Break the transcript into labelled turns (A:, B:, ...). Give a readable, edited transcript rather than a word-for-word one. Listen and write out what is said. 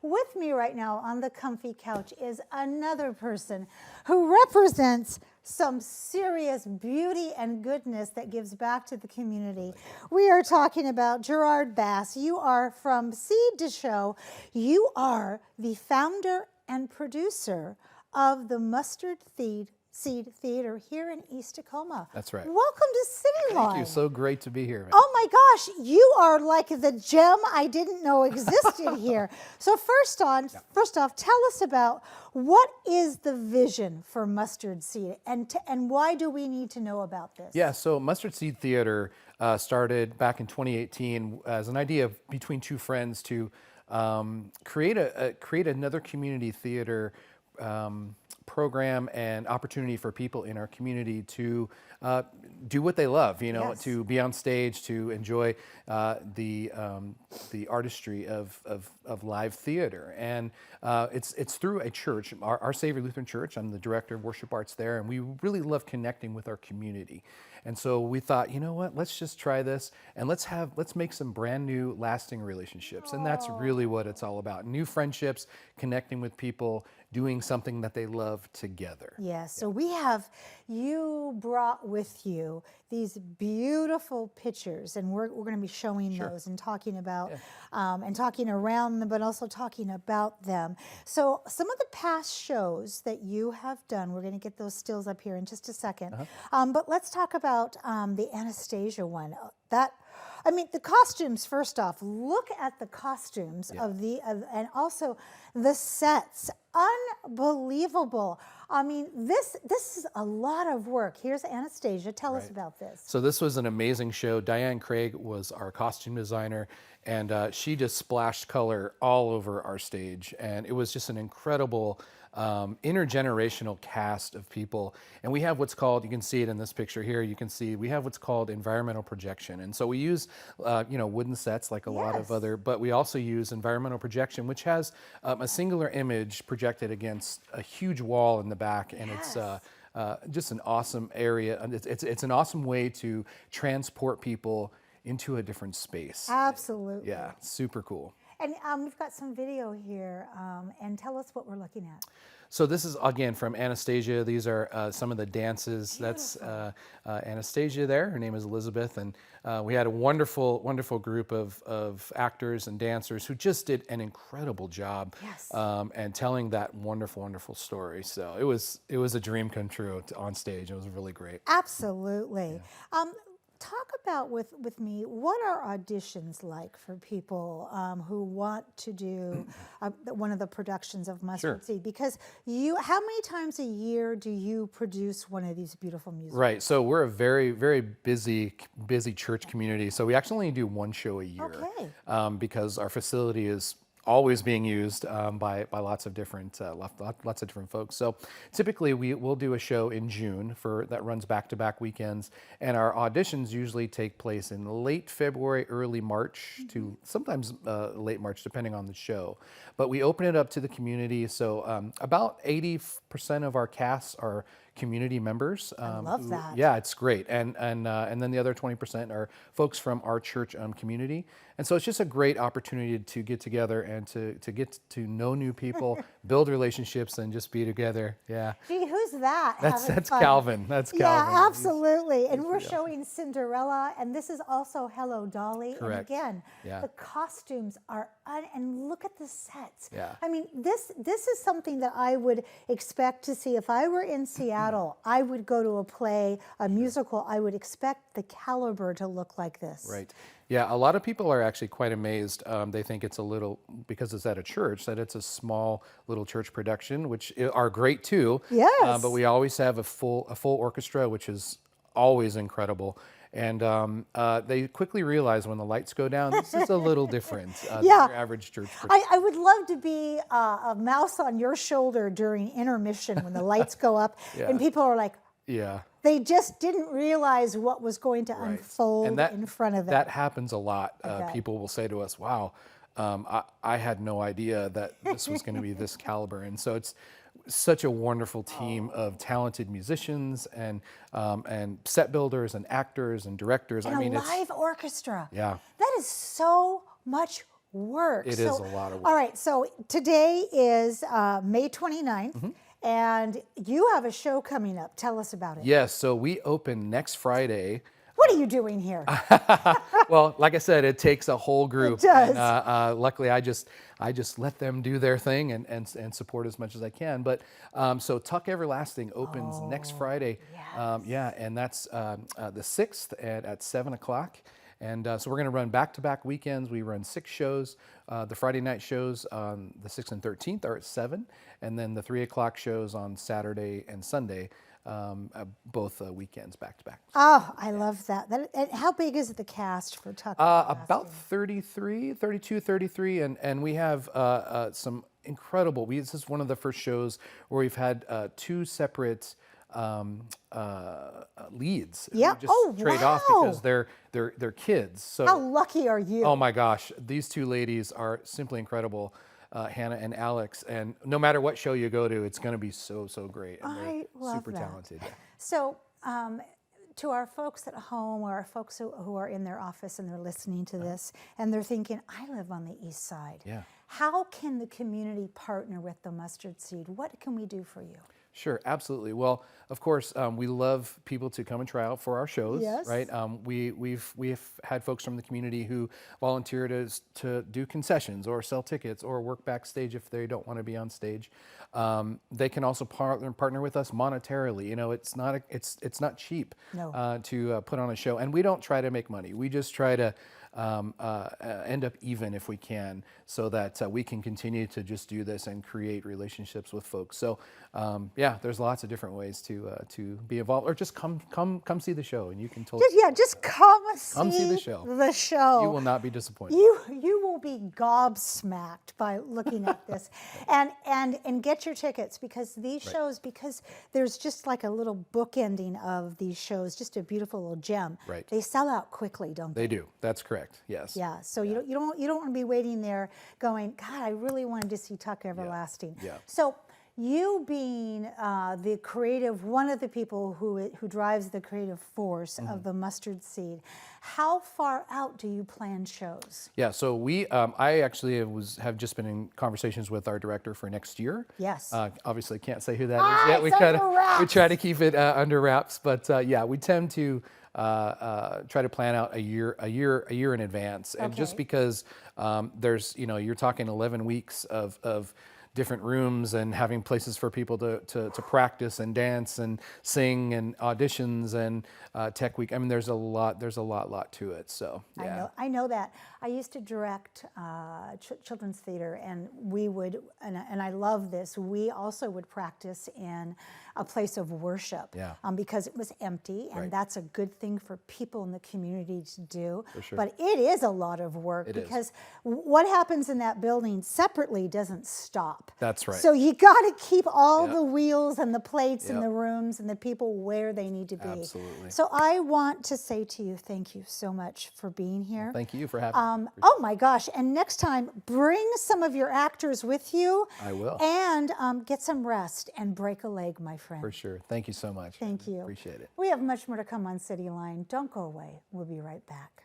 A: With me right now on the comfy couch is another person who represents some serious beauty and goodness that gives back to the community. We are talking about Gerard Bass. You are from Seed to Show. You are the founder and producer of the Mustard Seed Theater here in East Tacoma.
B: That's right.
A: Welcome to Cityline.
B: Thank you. So great to be here.
A: Oh my gosh, you are like the gem I didn't know existed here. So first off, tell us about what is the vision for Mustard Seed and why do we need to know about this?
B: Yeah, so Mustard Seed Theater started back in 2018 as an idea between two friends to create another community theater program and opportunity for people in our community to do what they love, you know,
A: Yes.
B: to be on stage, to enjoy the artistry of live theater. And it's through a church, our Savior Lutheran Church. I'm the director of worship arts there, and we really love connecting with our community. And so we thought, you know what, let's just try this and let's make some brand new lasting relationships. And that's really what it's all about. New friendships, connecting with people, doing something that they love together.
A: Yes, so you brought with you these beautiful pictures, and we're going to be showing those and talking about, and talking around them, but also talking about them. So some of the past shows that you have done, we're going to get those stills up here in just a second, but let's talk about the Anastasia one. The costumes, first off, look at the costumes and also the sets, unbelievable. I mean, this is a lot of work. Here's Anastasia, tell us about this.
B: So this was an amazing show. Diane Craig was our costume designer, and she just splashed color all over our stage. And it was just an incredible intergenerational cast of people. And we have what's called, you can see it in this picture here, you can see we have what's called environmental projection. And so we use wooden sets like a lot of other, but we also use environmental projection, which has a singular image projected against a huge wall in the back. And it's just an awesome area. And it's an awesome way to transport people into a different space.
A: Absolutely.
B: Yeah, super cool.
A: And we've got some video here, and tell us what we're looking at.
B: So this is, again, from Anastasia. These are some of the dances. Beautiful. That's Anastasia there. Her name is Elizabeth. And we had a wonderful, wonderful group of actors and dancers who just did an incredible job and telling that wonderful, wonderful story. So it was a dream come true on stage. It was really great.
A: Absolutely. Yeah. Talk about with me, what are auditions like for people who want to do one of the productions of Mustard Seed? Because how many times a year do you produce one of these beautiful musicals?
B: Right, so we're a very, very busy church community. So we actually only do one show a year because our facility is always being used by lots of different folks. So typically we'll do a show in June that runs back-to-back weekends, and our auditions usually take place in late February, early March to sometimes late March, depending on the show. But we open it up to the community. So about 80% of our casts are community members.
A: I love that.
B: Yeah, it's great. And then the other 20% are folks from our church community. And so it's just a great opportunity to get together and to get to know new people, build relationships, and just be together. Yeah.
A: Gee, who's that?
B: That's Calvin. That's Calvin.
A: Yeah, absolutely. And we're showing Cinderella, and this is also Hello Dolly.
B: Correct.
A: And again, the costumes are, and look at the sets.
B: Yeah.
A: I mean, this is something that I would expect to see if I were in Seattle. I would go to a play, a musical. I would expect the caliber to look like this.
B: Right. Yeah, a lot of people are actually quite amazed. They think it's a little, because it's at a church, that it's a small little church production, which are great too.
A: Yes.
B: But we always have a full orchestra, which is always incredible. And they quickly realize when the lights go down, this is a little different than your average church production.
A: I would love to be a mouse on your shoulder during intermission when the lights go up and people are like, they just didn't realize what was going to unfold in front of them.
B: That happens a lot. People will say to us, wow, I had no idea that this was going to be this caliber. And so it's such a wonderful team of talented musicians and set builders and actors and directors.
A: And a live orchestra.
B: Yeah.
A: That is so much work.
B: It is a lot of work.
A: All right, so today is May 29th, and you have a show coming up. Tell us about it.
B: Yes, so we open next Friday.
A: What are you doing here?
B: Well, like I said, it takes a whole group.
A: It does.
B: And, luckily, I just let them do their thing and support as much as I can. But so Tuck Everlasting opens next Friday. Yeah, and that's the 6th at 7 o'clock. And so we're going to run back-to-back weekends. We run 6 shows. The Friday night shows on the 6th and 13th are at 7, and then the 3 o'clock shows on Saturday and Sunday, both weekends back-to-back.
A: Oh, I love that. And how big is the cast for Tuck?
B: About 32, 33, and we have some incredible. This is one of the first shows where we've had 2 separate leads.
A: Yeah.
B: Just trade off because they're kids. So
A: how lucky are you?
B: oh my gosh, these 2 ladies are simply incredible, Hannah and Alex. And no matter what show you go to, it's going to be so great. And
A: I love
B: super
A: that.
B: talented. Yeah.
A: So, to our folks at home or our folks who are in their office and they're listening to this and they're thinking, I live on the East Side.
B: Yeah.
A: How can the community partner with the Mustard Seed? What can we do for you?
B: Sure, absolutely. Well, of course, we love people to come and try out for our shows,
A: Yes.
B: right? We've had folks from the community who volunteer to do concessions or sell tickets or work backstage if they don't want to be on stage. They can also partner with us monetarily. You know, it's not cheap to put on a show, and we don't try to make money. We just try to end up even if we can, so that we can continue to just do this and create relationships with folks. So yeah, there's lots of different ways to be involved, or just come see the show, and you can totally
A: Just come
B: see the show.
A: The show.
B: You will not be disappointed.
A: You will be gobsmacked by looking at this, and get your tickets, because these shows, because there's just like a little bookending of these shows, just a beautiful little gem.
B: Right.
A: They sell out quickly, don't they?
B: They do. That's correct. Yes.
A: Yeah. So you don't want to be waiting there going, God, I really wanted to see Tuck Everlasting.
B: Yeah.
A: So you being the creative, one of the people who drives the creative force of the Mustard Seed, how far out do you plan shows?
B: Yeah, so I actually have just been in conversations with our director for next year.
A: Yes.
B: Obviously, can't say who that is yet. We try to keep it under wraps, but yeah, we tend to try to plan out a year in advance, and just because there's you're talking 11 weeks of different rooms and having places for people to practice and dance and sing and auditions and tech week. I mean, there's a lot to it. So yeah.
A: I know that. I used to direct children's theater, and we would, and I love this, we also would practice in a place of worship, because it was empty, and that's a good thing for people in the community to do.
B: For sure.
A: But it is a lot of work, because what happens in that building separately doesn't stop.
B: That's right.
A: So you got to keep all the wheels and the plates and the rooms and the people where they need to be.
B: Absolutely.
A: So I want to say to you, thank you so much for being here.
B: Well, thank you for having me.
A: Oh my gosh, and next time, bring some of your actors with you.
B: I will.
A: And get some rest and break a leg, my friend.
B: For sure. Thank you so much.
A: Thank you.
B: Appreciate it.
A: We have much more to come on Cityline. Don't go away. We'll be right back.